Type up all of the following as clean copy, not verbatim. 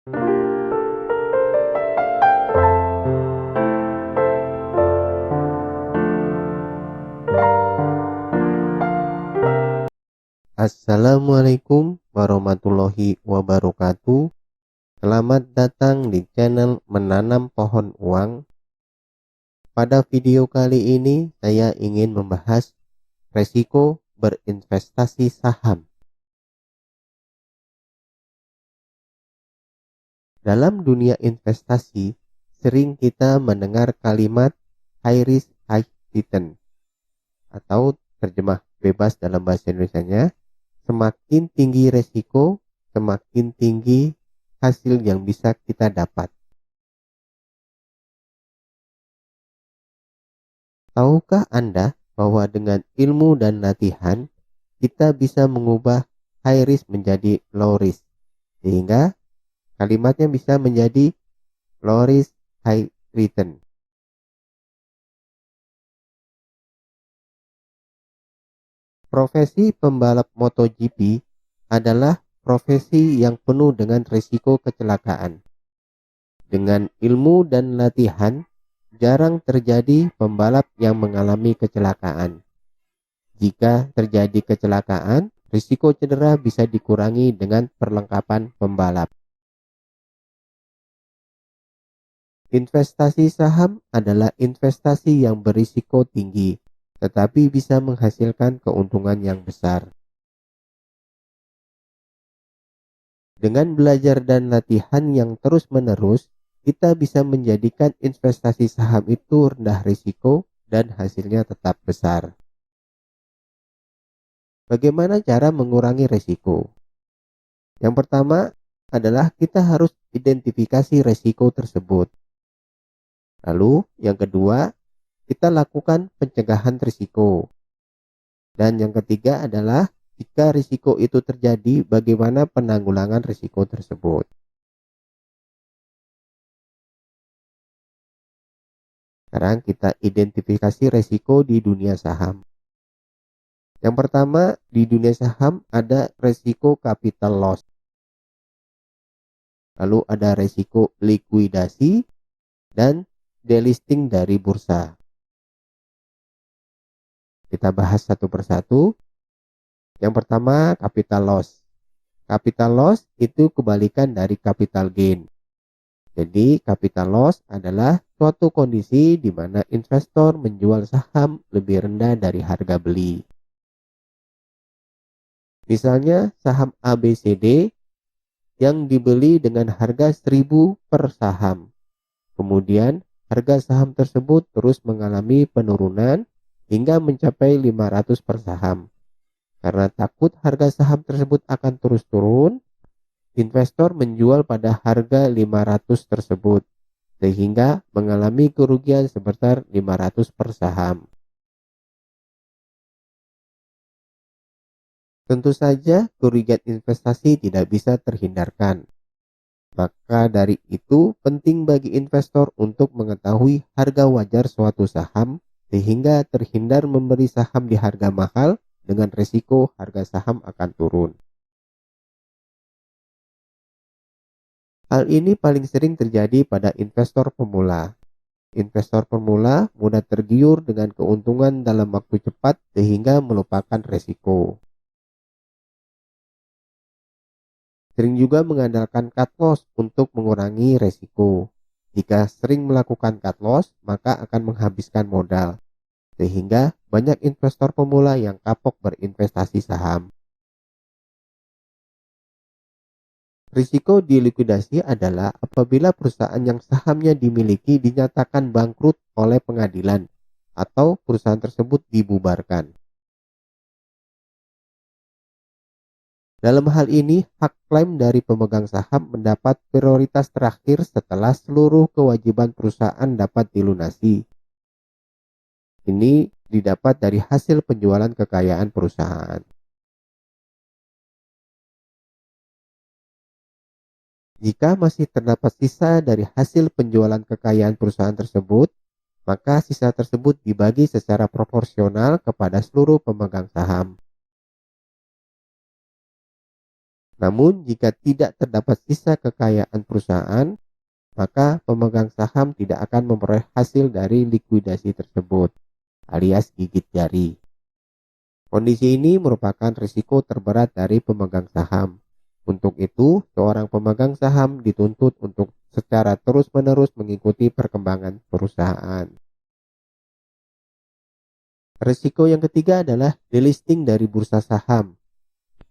Assalamualaikum warahmatullahi wabarakatuh. Selamat datang di channel Menanam Pohon Uang. Pada video kali ini saya ingin membahas resiko berinvestasi saham. Dalam dunia investasi, sering kita mendengar kalimat high risk high return, atau terjemah bebas dalam bahasa Indonesianya, semakin tinggi resiko, semakin tinggi hasil yang bisa kita dapat. Tahukah Anda bahwa dengan ilmu dan latihan, kita bisa mengubah high risk menjadi low risk, sehingga kalimatnya bisa menjadi low risk high return. Profesi pembalap MotoGP adalah profesi yang penuh dengan risiko kecelakaan. Dengan ilmu dan latihan, jarang terjadi pembalap yang mengalami kecelakaan. Jika terjadi kecelakaan, risiko cedera bisa dikurangi dengan perlengkapan pembalap. Investasi saham adalah investasi yang berisiko tinggi, tetapi bisa menghasilkan keuntungan yang besar. Dengan belajar dan latihan yang terus-menerus, kita bisa menjadikan investasi saham itu rendah risiko dan hasilnya tetap besar. Bagaimana cara mengurangi risiko? Yang pertama adalah kita harus identifikasi risiko tersebut. Lalu yang kedua, kita lakukan pencegahan risiko. Dan yang ketiga adalah jika risiko itu terjadi, bagaimana penanggulangan risiko tersebut. Sekarang kita identifikasi risiko di dunia saham. Yang pertama, di dunia saham ada risiko capital loss. Lalu ada risiko likuidasi dan delisting dari bursa. Kita bahas satu persatu. Yang pertama, capital loss. Capital loss itu kebalikan dari capital gain. Jadi, capital loss adalah suatu kondisi di mana investor menjual saham lebih rendah dari harga beli. Misalnya, saham ABCD yang dibeli dengan harga 1.000 per saham. Kemudian, harga saham tersebut terus mengalami penurunan hingga mencapai 500 per saham. Karena takut harga saham tersebut akan terus turun, investor menjual pada harga 500 tersebut, sehingga mengalami kerugian sebesar 500 per saham. Tentu saja kerugian investasi tidak bisa terhindarkan. Maka dari itu penting bagi investor untuk mengetahui harga wajar suatu saham sehingga terhindar membeli saham di harga mahal dengan risiko harga saham akan turun. Hal ini paling sering terjadi pada investor pemula. Investor pemula mudah tergiur dengan keuntungan dalam waktu cepat sehingga melupakan risiko. Sering juga mengandalkan cut loss untuk mengurangi risiko. Jika sering melakukan cut loss, maka akan menghabiskan modal. Sehingga banyak investor pemula yang kapok berinvestasi saham. Risiko dilikuidasi adalah apabila perusahaan yang sahamnya dimiliki dinyatakan bangkrut oleh pengadilan atau perusahaan tersebut dibubarkan. Dalam hal ini, hak klaim dari pemegang saham mendapat prioritas terakhir setelah seluruh kewajiban perusahaan dapat dilunasi. Ini didapat dari hasil penjualan kekayaan perusahaan. Jika masih terdapat sisa dari hasil penjualan kekayaan perusahaan tersebut, maka sisa tersebut dibagi secara proporsional kepada seluruh pemegang saham. Namun jika tidak terdapat sisa kekayaan perusahaan, maka pemegang saham tidak akan memperoleh hasil dari likuidasi tersebut, alias gigit jari. Kondisi ini merupakan risiko terberat dari pemegang saham. Untuk itu, seorang pemegang saham dituntut untuk secara terus-menerus mengikuti perkembangan perusahaan. Risiko yang ketiga adalah delisting dari bursa saham.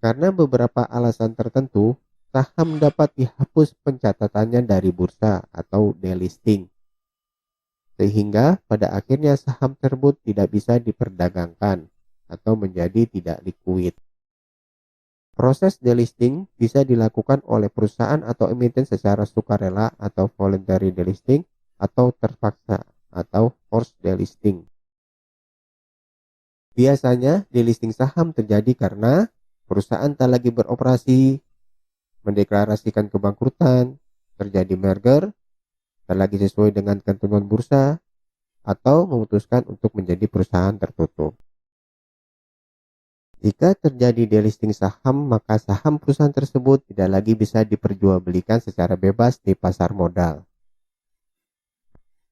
Karena beberapa alasan tertentu, saham dapat dihapus pencatatannya dari bursa atau delisting. Sehingga pada akhirnya saham tersebut tidak bisa diperdagangkan atau menjadi tidak liquid. Proses delisting bisa dilakukan oleh perusahaan atau emiten secara sukarela atau voluntary delisting atau terpaksa atau forced delisting. Biasanya delisting saham terjadi karena perusahaan tak lagi beroperasi, mendeklarasikan kebangkrutan, terjadi merger, tak lagi sesuai dengan ketentuan bursa, atau memutuskan untuk menjadi perusahaan tertutup. Jika terjadi delisting saham, maka saham perusahaan tersebut tidak lagi bisa diperjualbelikan secara bebas di pasar modal.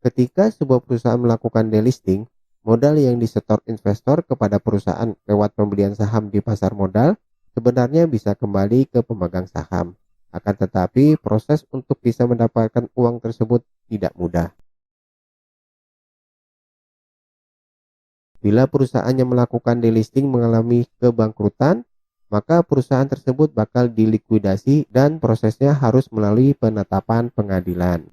Ketika sebuah perusahaan melakukan delisting, modal yang disetor investor kepada perusahaan lewat pembelian saham di pasar modal sebenarnya bisa kembali ke pemegang saham. Akan tetapi, proses untuk bisa mendapatkan uang tersebut tidak mudah. Bila perusahaan yang melakukan delisting mengalami kebangkrutan, maka perusahaan tersebut bakal dilikuidasi dan prosesnya harus melalui penetapan pengadilan.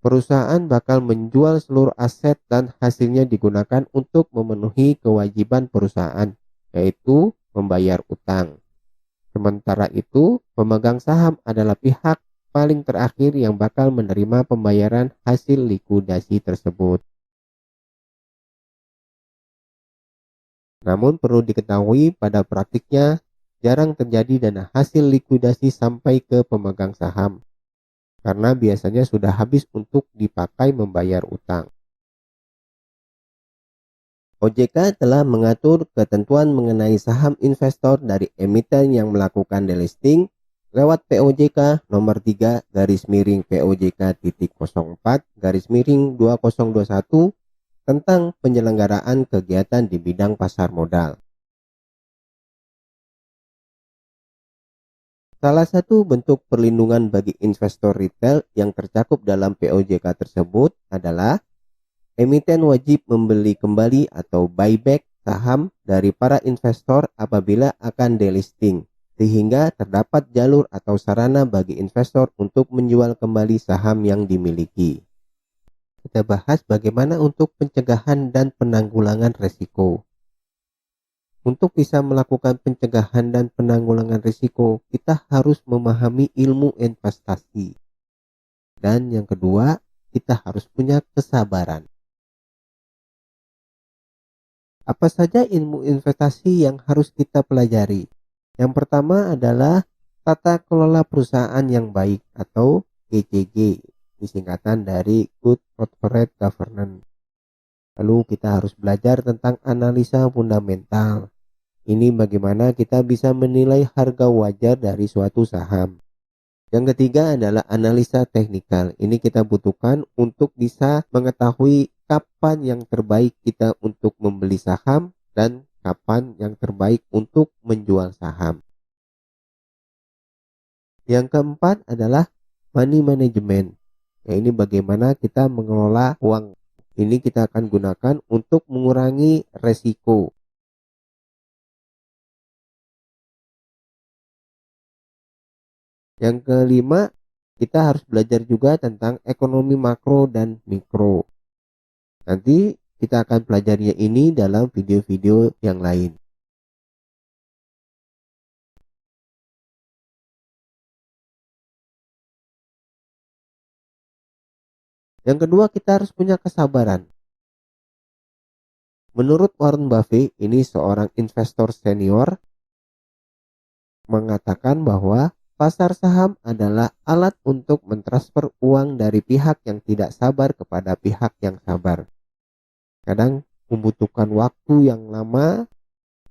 Perusahaan bakal menjual seluruh aset dan hasilnya digunakan untuk memenuhi kewajiban perusahaan, yaitu membayar utang. Sementara itu, pemegang saham adalah pihak paling terakhir yang bakal menerima pembayaran hasil likuidasi tersebut. Namun perlu diketahui pada praktiknya jarang terjadi dana hasil likuidasi sampai ke pemegang saham, karena biasanya sudah habis untuk dipakai membayar utang. OJK telah mengatur ketentuan mengenai saham investor dari emiten yang melakukan delisting lewat POJK nomor 3/POJK.04/2021 tentang penyelenggaraan kegiatan di bidang pasar modal. Salah satu bentuk perlindungan bagi investor retail yang tercakup dalam POJK tersebut adalah emiten wajib membeli kembali atau buyback saham dari para investor apabila akan delisting, sehingga terdapat jalur atau sarana bagi investor untuk menjual kembali saham yang dimiliki. Kita bahas bagaimana untuk pencegahan dan penanggulangan risiko. Untuk bisa melakukan pencegahan dan penanggulangan risiko, kita harus memahami ilmu investasi. Dan yang kedua, kita harus punya kesabaran. Apa saja ilmu investasi yang harus kita pelajari? Yang pertama adalah tata kelola perusahaan yang baik atau GCG, disingkatan dari Good Corporate Governance. Lalu kita harus belajar tentang analisa fundamental. Ini bagaimana kita bisa menilai harga wajar dari suatu saham. Yang ketiga adalah analisa teknikal. Ini kita butuhkan untuk bisa mengetahui kapan yang terbaik kita untuk membeli saham dan kapan yang terbaik untuk menjual saham. Yang keempat adalah money management. Ya, ini bagaimana kita mengelola uang. Ini kita akan gunakan untuk mengurangi resiko. Yang kelima, kita harus belajar juga tentang ekonomi makro dan mikro. Nanti kita akan pelajarinya ini dalam video-video yang lain. Yang kedua, kita harus punya kesabaran. Menurut Warren Buffett, ini seorang investor senior, mengatakan bahwa pasar saham adalah alat untuk mentransfer uang dari pihak yang tidak sabar kepada pihak yang sabar. Kadang membutuhkan waktu yang lama,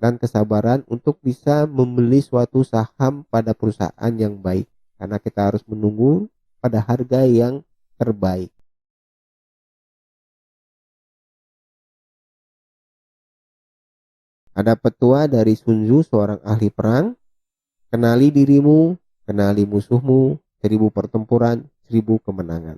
dan kesabaran untuk bisa membeli suatu saham pada perusahaan yang baik, karena kita harus menunggu pada harga yang terbaik. Ada petua dari Sun Tzu, seorang ahli perang. Kenali dirimu, kenali musuhmu, 1000 pertempuran, 1000 kemenangan.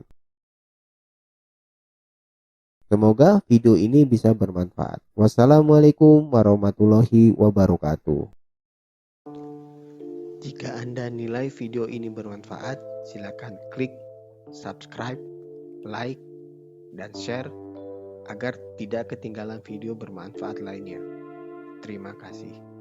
Semoga video ini bisa bermanfaat. Wassalamualaikum warahmatullahi wabarakatuh. Jika Anda nilai video ini bermanfaat, silakan klik subscribe, like, dan share agar tidak ketinggalan video bermanfaat lainnya. Terima kasih.